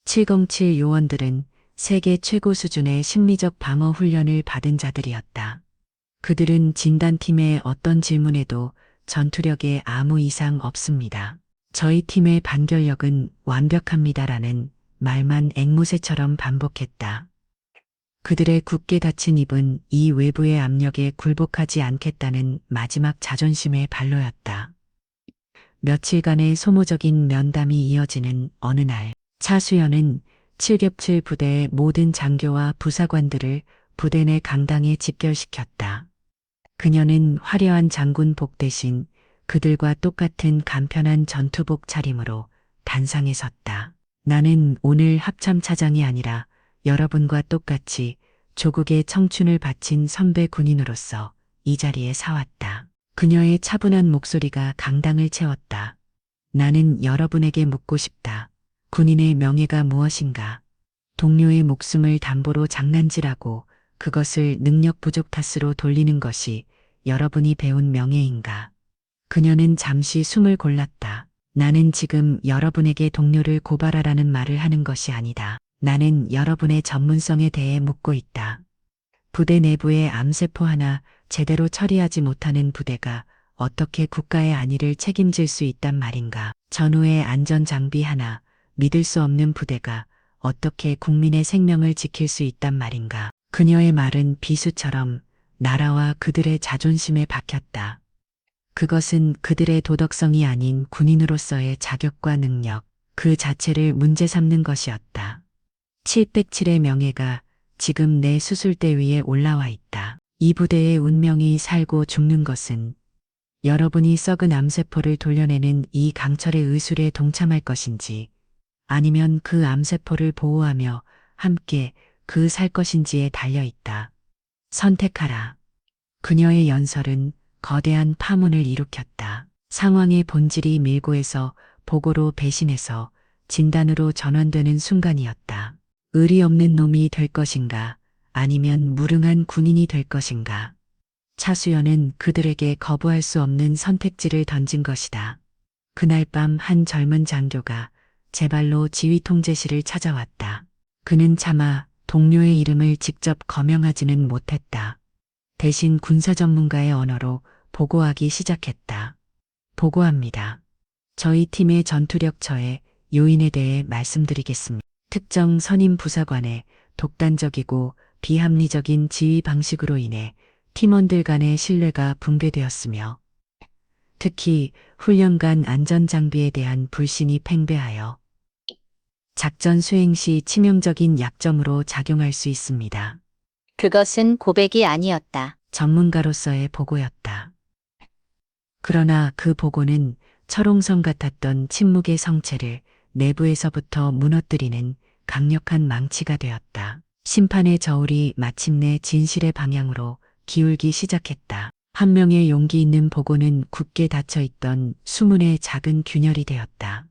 707 요원들은 세계 최고 수준의 심리적 방어 훈련을 받은 자들이었다. 그들은 진단팀의 어떤 질문에도 전투력에 아무 이상 없습니다. 저희 팀의 반결력은 완벽합니다라는 말만 앵무새처럼 반복했다. 그들의 굳게 닫힌 입은 이 외부의 압력에 굴복하지 않겠다는 마지막 자존심의 발로였다. 며칠간의 소모적인 면담이 이어지는 어느 날, 차수연은 7겹칠 부대의 모든 장교와 부사관들을 부대 내 강당에 집결시켰다. 그녀는 화려한 장군복 대신 그들과 똑같은 간편한 전투복 차림으로 단상에 섰다. 나는 오늘 합참 차장이 아니라 여러분과 똑같이 조국의 청춘을 바친 선배 군인으로서 이 자리에 사왔다. 그녀의 차분한 목소리가 강당을 채웠다. 나는 여러분에게 묻고 싶다. 군인의 명예가 무엇인가? 동료의 목숨을 담보로 장난질하고 그것을 능력 부족 탓으로 돌리는 것이 여러분이 배운 명예인가? 그녀는 잠시 숨을 골랐다. 나는 지금 여러분에게 동료를 고발하라는 말을 하는 것이 아니다. 나는 여러분의 전문성에 대해 묻고 있다. 부대 내부의 암세포 하나 제대로 처리하지 못하는 부대가 어떻게 국가의 안위를 책임질 수 있단 말인가? 전후의 안전장비 하나 믿을 수 없는 부대가 어떻게 국민의 생명을 지킬 수 있단 말인가? 그녀의 말은 비수처럼 나라와 그들의 자존심에 박혔다. 그것은 그들의 도덕성이 아닌 군인으로서의 자격과 능력, 그 자체를 문제 삼는 것이었다. 707의 명예가 지금 내 수술대 위에 올라와 있다. 이 부대의 운명이 살고 죽는 것은 여러분이 썩은 암세포를 돌려내는 이 강철의 의술에 동참할 것인지 아니면 그 암세포를 보호하며 함께 그 살 것인지에 달려 있다. 선택하라. 그녀의 연설은 거대한 파문을 일으켰다. 상황의 본질이 밀고에서 보고로 배신해서 진단으로 전환되는 순간이었다. 의리 없는 놈이 될 것인가 아니면 무능한 군인이 될 것인가. 차수연은 그들에게 거부할 수 없는 선택지를 던진 것이다. 그날 밤 한 젊은 장교가 제 발로 지휘 통제실을 찾아왔다. 그는 차마 동료의 이름을 직접 거명하지는 못했다. 대신 군사 전문가의 언어로 보고하기 시작했다. 보고합니다. 저희 팀의 전투력 처해 요인에 대해 말씀드리겠습니다. 특정 선임 부사관의 독단적이고 비합리적인 지휘 방식으로 인해 팀원들 간의 신뢰가 붕괴되었으며 특히 훈련관 안전장비에 대한 불신이 팽배하여 작전 수행 시 치명적인 약점으로 작용할 수 있습니다. 그것은 고백이 아니었다. 전문가로서의 보고였다. 그러나 그 보고는 철옹성 같았던 침묵의 성체를 내부에서부터 무너뜨리는 강력한 망치가 되었다. 심판의 저울이 마침내 진실의 방향으로 기울기 시작했다. 한 명의 용기 있는 보고는 굳게 닫혀있던 수문의 작은 균열이 되었다.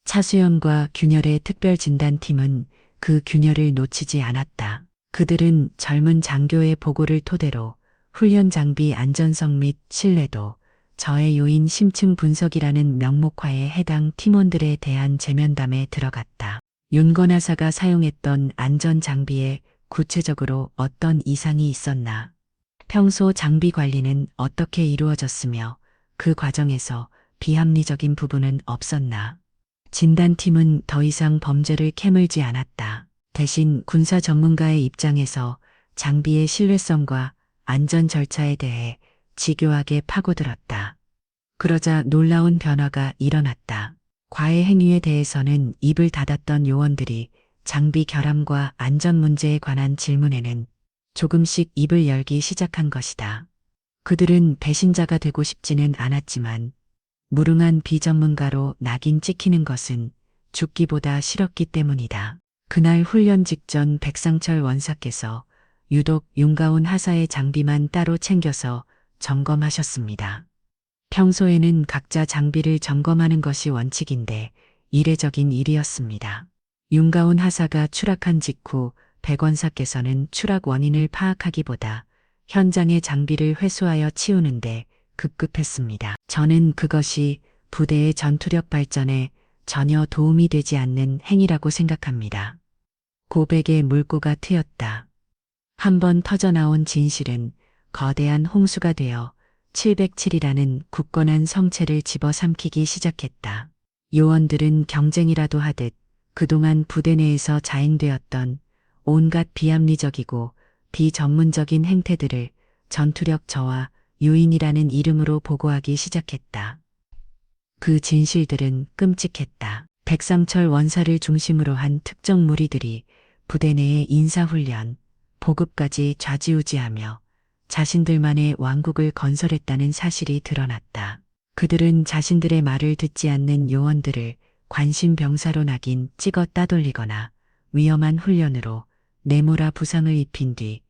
차수연과 균열의 특별진단팀은 그 균열을 놓치지 않았다. 그들은 젊은 장교의 보고를 토대로 훈련 장비 안전성 및 신뢰도, 저해 요인 심층 분석이라는 명목하에 해당 팀원들에 대한 재면담에 들어갔다. 윤건하사가 사용했던 안전 장비에 구체적으로 어떤 이상이 있었나? 평소 장비 관리는 어떻게 이루어졌으며 그 과정에서 비합리적인 부분은 없었나? 진단팀은 더 이상 범죄를 캐물지 않았다. 대신 군사 전문가의 입장에서 장비의 신뢰성과 안전 절차에 대해 지교하게 파고들었다. 그러자 놀라운 변화가 일어났다. 과외 행위에 대해서는 입을 닫았던 요원들이 장비 결함과 안전 문제에 관한 질문에는 조금씩 입을 열기 시작한 것이다. 그들은 배신자가 되고 싶지는 않았지만 무능한 비전문가로 낙인 찍히는 것은 죽기보다 싫었기 때문이다. 그날 훈련 직전 백상철 원사께서 유독 윤가운 하사의 장비만 따로 챙겨서 점검하셨습니다. 평소에는 각자 장비를 점검하는 것이 원칙인데 이례적인 일이었습니다. 윤가운 하사가 추락한 직후 백원사께서는 추락 원인을 파악하기보다 현장의 장비를 회수하여 치우는데 급급했습니다. 저는 그것이 부대의 전투력 발전에 전혀 도움이 되지 않는 행위라고 생각합니다. 고백의 물꼬가 트였다. 한번 터져나온 진실은 거대한 홍수가 되어 707이라는 굳건한 성체를 집어삼키기 시작했다. 요원들은 경쟁이라도 하듯 그동안 부대 내에서 자행되었던 온갖 비합리적이고 비전문적인 행태들을 전투력 저하 요인이라는 이름으로 보고하기 시작했다. 그 진실들은 끔찍했다. 백상철 원사를 중심으로 한 특정 무리들이 부대 내의 인사훈련, 보급까지 좌지우지하며 자신들만의 왕국을 건설했다는 사실이 드러났다. 그들은 자신들의 말을 듣지 않는 요원들을 관심병사로 낙인 찍어 따돌리거나 위험한 훈련으로 내모라 부상을 입힌 뒤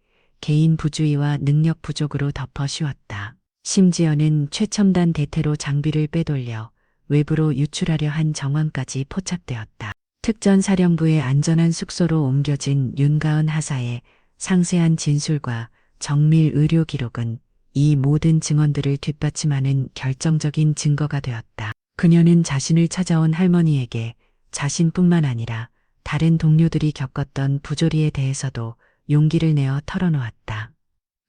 개인 부주의와 능력 부족으로 덮어 씌웠다. 심지어는 최첨단 대테로 장비를 빼돌려 외부로 유출하려 한 정황까지 포착되었다. 특전사령부의 안전한 숙소로 옮겨진 윤가은 하사의 상세한 진술과 정밀 의료 기록은 이 모든 증언들을 뒷받침하는 결정적인 증거가 되었다. 그녀는 자신을 찾아온 할머니에게 자신뿐만 아니라 다른 동료들이 겪었던 부조리에 대해서도 용기를 내어 털어놓았다.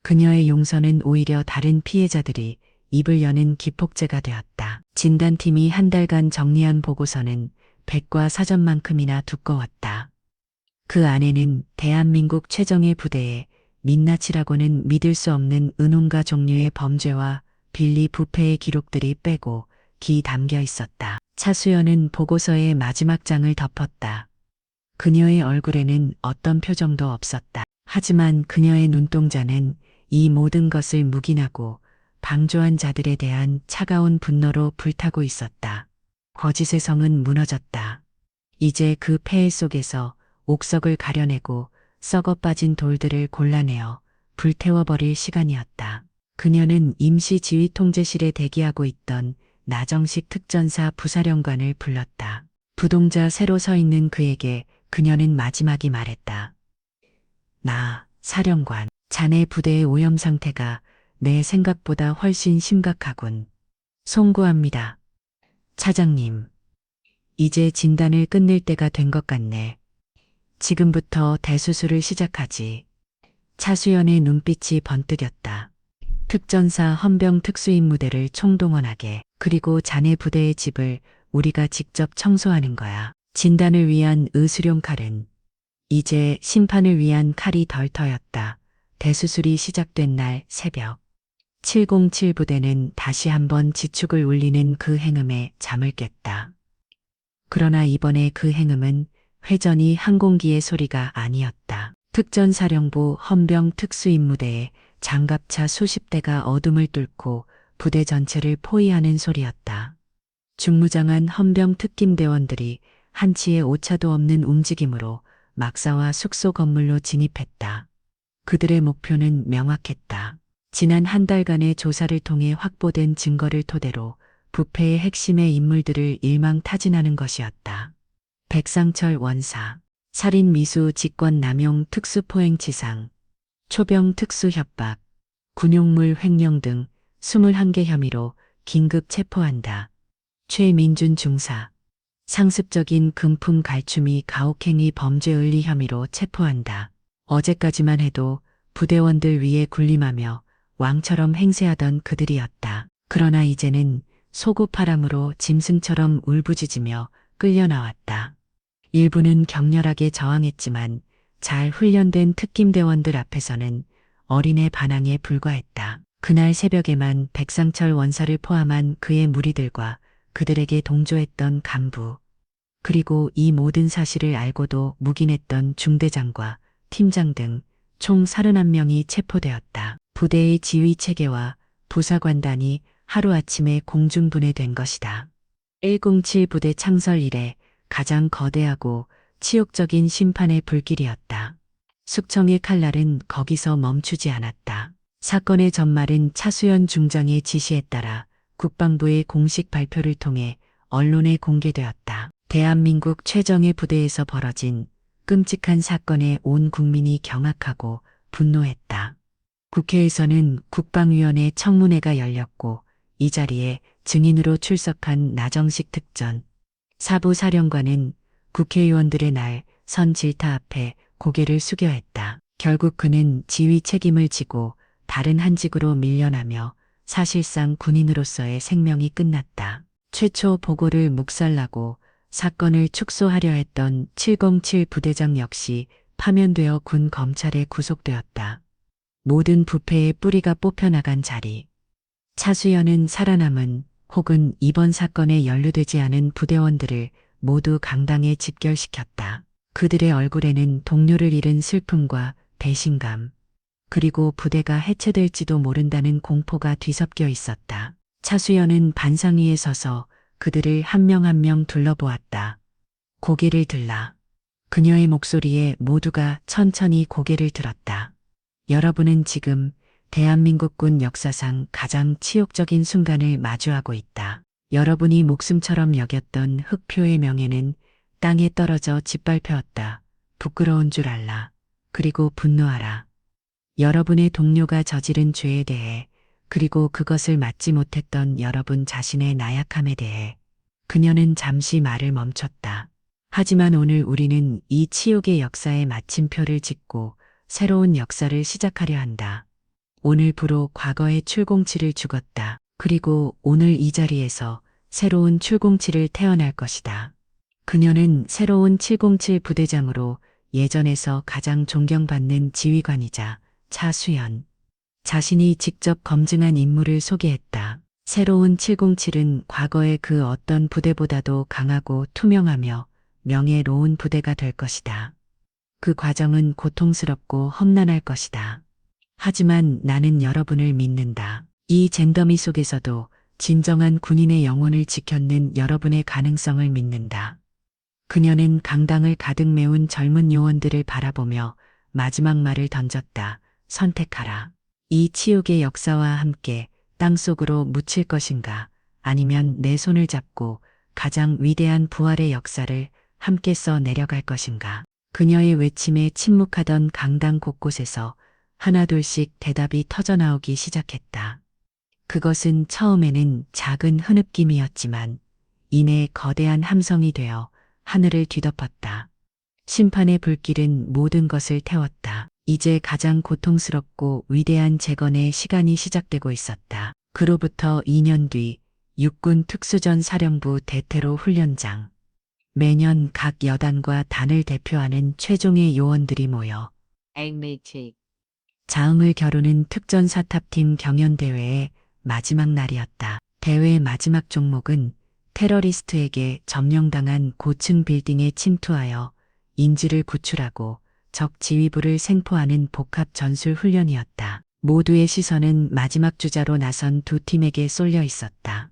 그녀의 용서는 오히려 다른 피해자들이 입을 여는 기폭제가 되었다. 진단팀이 한 달간 정리한 보고서는 백과 사전만큼이나 두꺼웠다. 그 안에는 대한민국 최정예 부대의 민낯이라고는 믿을 수 없는 은혼과 종류의 범죄와 빌리 부패의 기록들이 빼고 기 담겨 있었다. 차수연은 보고서의 마지막 장을 덮었다. 그녀의 얼굴에는 어떤 표정도 없었다. 하지만 그녀의 눈동자는 이 모든 것을 묵인하고 방조한 자들에 대한 차가운 분노로 불타고 있었다. 거짓의 성은 무너졌다. 이제 그 폐해 속에서 옥석을 가려내고 썩어 빠진 돌들을 골라내어 불태워버릴 시간이었다. 그녀는 임시 지휘통제실에 대기하고 있던 나정식 특전사 부사령관을 불렀다. 부동자 새로 서 있는 그에게 그녀는 마지막이 말했다. 나, 사령관, 자네 부대의 오염 상태가 내 생각보다 훨씬 심각하군. 송구합니다. 차장님, 이제 진단을 끝낼 때가 된 것 같네. 지금부터 대수술을 시작하지. 차수연의 눈빛이 번뜩였다. 특전사 헌병 특수임무대를 총동원하게, 그리고 자네 부대의 집을 우리가 직접 청소하는 거야. 진단을 위한 의수용 칼은 이제 심판을 위한 칼이 덜 터였다. 대수술이 시작된 날 새벽 707 부대는 다시 한번 지축을 울리는 그 행음에 잠을 깼다. 그러나 이번에 그 행음은 회전이 항공기의 소리가 아니었다. 특전사령부 헌병 특수임무대에 장갑차 수십 대가 어둠을 뚫고 부대 전체를 포위하는 소리였다. 중무장한 헌병 특김대원들이 한치의 오차도 없는 움직임으로 막사와 숙소 건물로 진입했다. 그들의 목표는 명확했다. 지난 한 달간의 조사를 통해 확보된 증거를 토대로 부패의 핵심의 인물들을 일망타진하는 것이었다. 백상철 원사, 살인 미수 직권 남용 특수포행치상, 초병 특수협박, 군용물 횡령 등 21개 혐의로 긴급 체포한다. 최민준 중사, 상습적인 금품 갈취 가혹행위 범죄 의리 혐의로 체포한다. 어제까지만 해도 부대원들 위에 군림하며 왕처럼 행세하던 그들이었다. 그러나 이제는 소고파람으로 짐승처럼 울부짖으며 끌려나왔다. 일부는 격렬하게 저항했지만 잘 훈련된 특김대원들 앞에서는 어린애 반항에 불과했다. 그날 새벽에만 백상철 원사를 포함한 그의 무리들과 그들에게 동조했던 간부, 그리고 이 모든 사실을 알고도 묵인했던 중대장과 팀장 등 총 31명이 체포되었다. 부대의 지휘 체계와 부사관단이 하루아침에 공중분해된 것이다. 107 부대 창설 이래 가장 거대하고 치욕적인 심판의 불길이었다. 숙청의 칼날은 거기서 멈추지 않았다. 사건의 전말은 차수연 중장의 지시에 따라 국방부의 공식 발표를 통해 언론에 공개되었다. 대한민국 최정예 부대에서 벌어진 끔찍한 사건에 온 국민이 경악하고 분노했다. 국회에서는 국방위원회 청문회가 열렸고 이 자리에 증인으로 출석한 나정식 특전 사부 사령관은 국회의원들의 날 선 질타 앞에 고개를 숙여 했다. 결국 그는 지휘 책임을 지고 다른 한직으로 밀려나며 사실상 군인으로서의 생명이 끝났다. 최초 보고를 묵살라고 사건을 축소하려 했던 707 부대장 역시 파면되어 군 검찰에 구속되었다. 모든 부패의 뿌리가 뽑혀나간 자리. 차수연은 살아남은 혹은 이번 사건에 연루되지 않은 부대원들을 모두 강당에 집결시켰다. 그들의 얼굴에는 동료를 잃은 슬픔과 배신감, 그리고 부대가 해체될지도 모른다는 공포가 뒤섞여 있었다. 차수연은 반상 위에 서서 그들을 한 명 한 명 둘러보았다. 고개를 들라. 그녀의 목소리에 모두가 천천히 고개를 들었다. 여러분은 지금 대한민국군 역사상 가장 치욕적인 순간을 마주하고 있다. 여러분이 목숨처럼 여겼던 흑표의 명예는 땅에 떨어져 짓밟혀왔다. 부끄러운 줄 알라. 그리고 분노하라. 여러분의 동료가 저지른 죄에 대해, 그리고 그것을 막지 못했던 여러분 자신의 나약함에 대해. 그녀는 잠시 말을 멈췄다. 하지만 오늘 우리는 이 치욕의 역사에 마침표를 짓고 새로운 역사를 시작하려 한다. 오늘부로 과거의 707을 죽었다. 그리고 오늘 이 자리에서 새로운 707을 태어날 것이다. 그녀는 새로운 707 부대장으로 예전에서 가장 존경받는 지휘관이자 차수연, 자신이 직접 검증한 인물을 소개했다. 새로운 707은 과거의 그 어떤 부대보다도 강하고 투명하며 명예로운 부대가 될 것이다. 그 과정은 고통스럽고 험난할 것이다. 하지만 나는 여러분을 믿는다. 이 젠더미 속에서도 진정한 군인의 영혼을 지켰는 여러분의 가능성을 믿는다. 그녀는 강당을 가득 메운 젊은 요원들을 바라보며 마지막 말을 던졌다. 선택하라. 이 치욕의 역사와 함께 땅속으로 묻힐 것인가, 아니면 내 손을 잡고 가장 위대한 부활의 역사를 함께 써 내려갈 것인가. 그녀의 외침에 침묵하던 강당 곳곳에서 하나둘씩 대답이 터져나오기 시작했다. 그것은 처음에는 작은 흐느낌이었지만 이내 거대한 함성이 되어 하늘을 뒤덮었다. 심판의 불길은 모든 것을 태웠다. 이제 가장 고통스럽고 위대한 재건의 시간이 시작되고 있었다. 그로부터 2년 뒤 육군 특수전 사령부 대테로 훈련장. 매년 각 여단과 단을 대표하는 최종의 요원들이 모여 자흥을 겨루는 특전사탑팀 경연대회의 마지막 날이었다. 대회 마지막 종목은 테러리스트에게 점령당한 고층 빌딩에 침투하여 인지를 구출하고 적 지휘부를 생포하는 복합 전술 훈련이었다. 모두의 시선은 마지막 주자로 나선 두 팀에게 쏠려 있었다.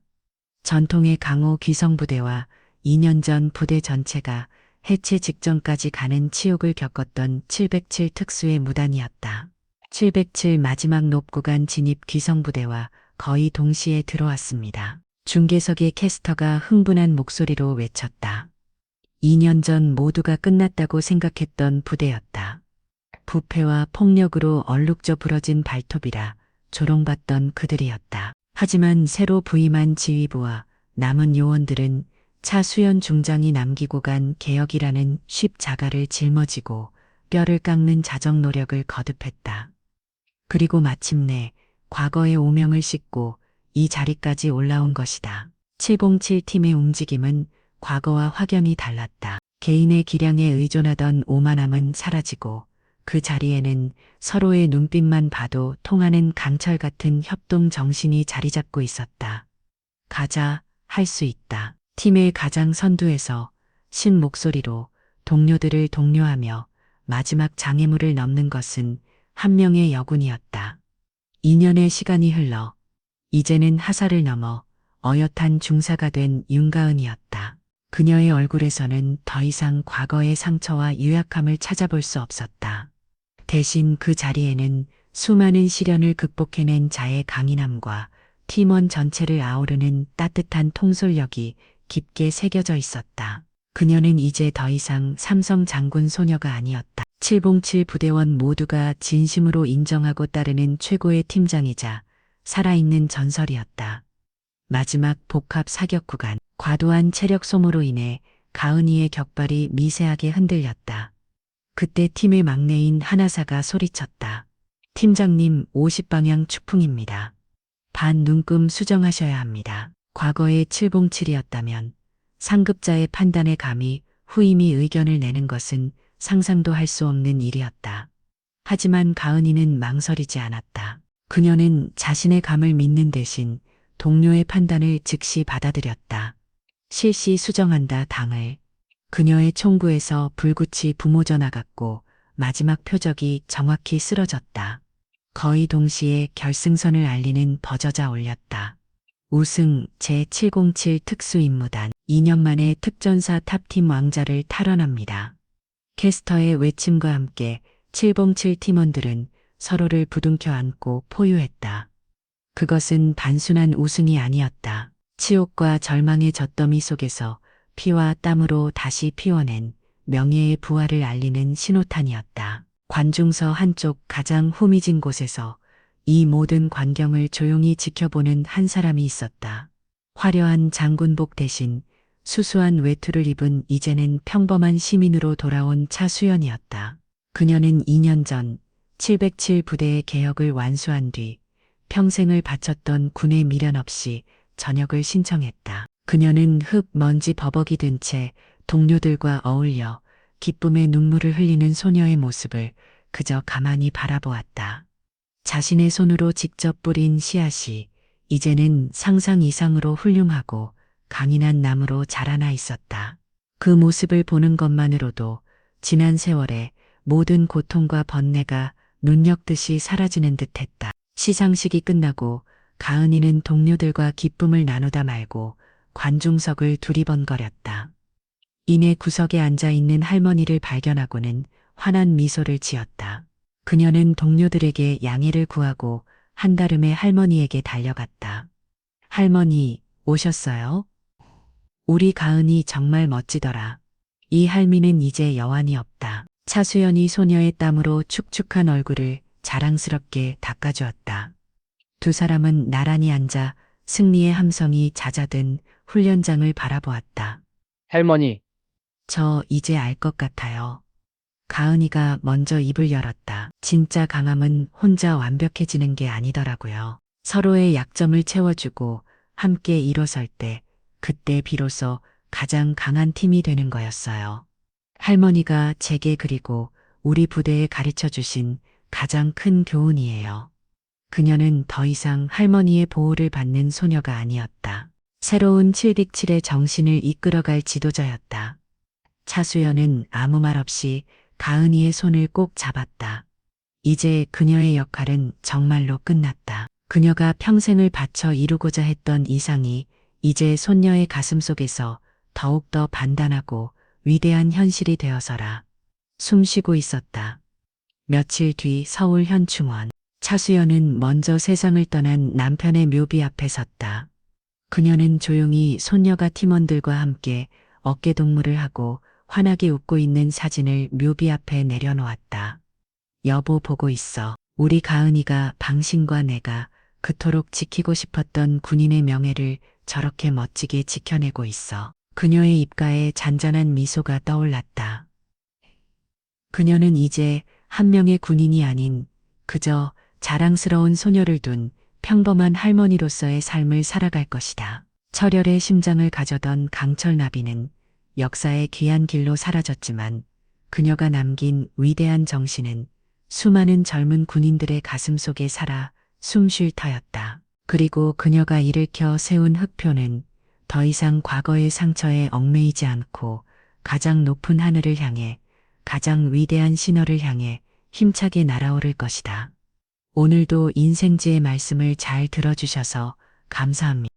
전통의 강호 기성부대와 2년 전 부대 전체가 해체 직전까지 가는 치욕을 겪었던 707 특수의 무단이었다. 707 마지막 높구간 진입 기성부대와 거의 동시에 들어왔습니다. 중계석의 캐스터가 흥분한 목소리로 외쳤다. 2년 전 모두가 끝났다고 생각했던 부대였다. 부패와 폭력으로 얼룩져 부러진 발톱이라 조롱받던 그들이었다. 하지만 새로 부임한 지휘부와 남은 요원들은 차수연 중장이 남기고 간 개혁이라는 십자가를 짊어지고 뼈를 깎는 자정 노력을 거듭했다. 그리고 마침내 과거의 오명을 씻고 이 자리까지 올라온 것이다. 707 팀의 움직임은 과거와 확연히 달랐다. 개인의 기량에 의존하던 오만함은 사라지고 그 자리에는 서로의 눈빛만 봐도 통하는 강철 같은 협동 정신이 자리 잡고 있었다. 가자, 할 수 있다. 팀의 가장 선두에서 신 목소리로 동료들을 독려하며 마지막 장애물을 넘는 것은 한 명의 여군이었다. 2년의 시간이 흘러 이제는 하사를 넘어 어엿한 중사가 된 윤가은이었다. 그녀의 얼굴에서는 더 이상 과거의 상처와 유약함을 찾아볼 수 없었다. 대신 그 자리에는 수많은 시련을 극복해낸 자의 강인함과 팀원 전체를 아우르는 따뜻한 통솔력이 깊게 새겨져 있었다. 그녀는 이제 더 이상 삼성 장군 소녀가 아니었다. 707 부대원 모두가 진심으로 인정하고 따르는 최고의 팀장이자 살아있는 전설이었다. 마지막 복합 사격 구간, 과도한 체력 소모로 인해 가은이의 격발이 미세하게 흔들렸다. 그때 팀의 막내인 하나사가 소리쳤다. 팀장님, 50방향 추풍입니다. 반 눈금 수정하셔야 합니다. 과거의 707이었다면 상급자의 판단에 감히 후임이 의견을 내는 것은 상상도 할 수 없는 일이었다. 하지만 가은이는 망설이지 않았다. 그녀는 자신의 감을 믿는 대신 동료의 판단을 즉시 받아들였다. 실시 수정한다 당을. 그녀의 총구에서 불꽃이 부모져 나갔고 마지막 표적이 정확히 쓰러졌다. 거의 동시에 결승선을 알리는 버저자 올렸다. 우승 제707 특수임무단 2년 만에 특전사 탑팀 왕자를 탈환합니다. 캐스터의 외침과 함께 707 팀원들은 서로를 부둥켜 안고 포효했다. 그것은 단순한 우승이 아니었다. 치욕과 절망의 젖더미 속에서 피와 땀으로 다시 피워낸 명예의 부활을 알리는 신호탄이었다. 관중서 한쪽 가장 후미진 곳에서 이 모든 광경을 조용히 지켜보는 한 사람이 있었다. 화려한 장군복 대신 수수한 외투를 입은 이제는 평범한 시민으로 돌아온 차수연이었다. 그녀는 2년 전 707 부대의 개혁을 완수한 뒤 평생을 바쳤던 군에 미련 없이 전역을 신청했다. 그녀는 흙, 먼지 버벅이 든 채 동료들과 어울려 기쁨의 눈물을 흘리는 소녀의 모습을 그저 가만히 바라보았다. 자신의 손으로 직접 뿌린 씨앗이 이제는 상상 이상으로 훌륭하고 강인한 나무로 자라나 있었다. 그 모습을 보는 것만으로도 지난 세월의 모든 고통과 번뇌가 눈녘듯이 사라지는 듯했다. 시상식이 끝나고 가은이는 동료들과 기쁨을 나누다 말고 관중석을 두리번거렸다. 이내 구석에 앉아있는 할머니를 발견하고는 환한 미소를 지었다. 그녀는 동료들에게 양해를 구하고 한달음에 할머니에게 달려갔다. 할머니, 오셨어요? 우리 가은이 정말 멋지더라. 이 할미는 이제 여한이 없다. 차수연이 소녀의 땀으로 축축한 얼굴을 자랑스럽게 닦아주었다. 두 사람은 나란히 앉아 승리의 함성이 잦아든 훈련장을 바라보았다. 할머니, 저 이제 알 것 같아요. 가은이가 먼저 입을 열었다. 진짜 강함은 혼자 완벽해지는 게 아니더라고요. 서로의 약점을 채워주고 함께 일어설 때 그때 비로소 가장 강한 팀이 되는 거였어요. 할머니가 제게 그리고 우리 부대에 가르쳐 주신 가장 큰 교훈이에요. 그녀는 더 이상 할머니의 보호를 받는 소녀가 아니었다. 새로운 7빅7의 정신을 이끌어갈 지도자였다. 차수연은 아무 말 없이 가은이의 손을 꼭 잡았다. 이제 그녀의 역할은 정말로 끝났다. 그녀가 평생을 바쳐 이루고자 했던 이상이 이제 손녀의 가슴속에서 더욱더 단단하고 위대한 현실이 되어서라. 숨쉬고 있었다. 며칠 뒤 서울 현충원. 차수연은 먼저 세상을 떠난 남편의 묘비 앞에 섰다. 그녀는 조용히 손녀가 팀원들과 함께 어깨동무를 하고 환하게 웃고 있는 사진을 묘비 앞에 내려놓았다. 여보 보고 있어. 우리 가은이가 당신과 내가 그토록 지키고 싶었던 군인의 명예를 저렇게 멋지게 지켜내고 있어. 그녀의 입가에 잔잔한 미소가 떠올랐다. 그녀는 이제 한 명의 군인이 아닌 그저 자랑스러운 소녀를 둔 평범한 할머니로서의 삶을 살아갈 것이다. 철혈의 심장을 가져던 강철 나비는 역사의 귀한 길로 사라졌지만 그녀가 남긴 위대한 정신은 수많은 젊은 군인들의 가슴 속에 살아 숨 쉴 터였다. 그리고 그녀가 일으켜 세운 흑표는 더 이상 과거의 상처에 얽매이지 않고 가장 높은 하늘을 향해, 가장 위대한 신호를 향해 힘차게 날아오를 것이다. 오늘도 인생지의 말씀을 잘 들어주셔서 감사합니다.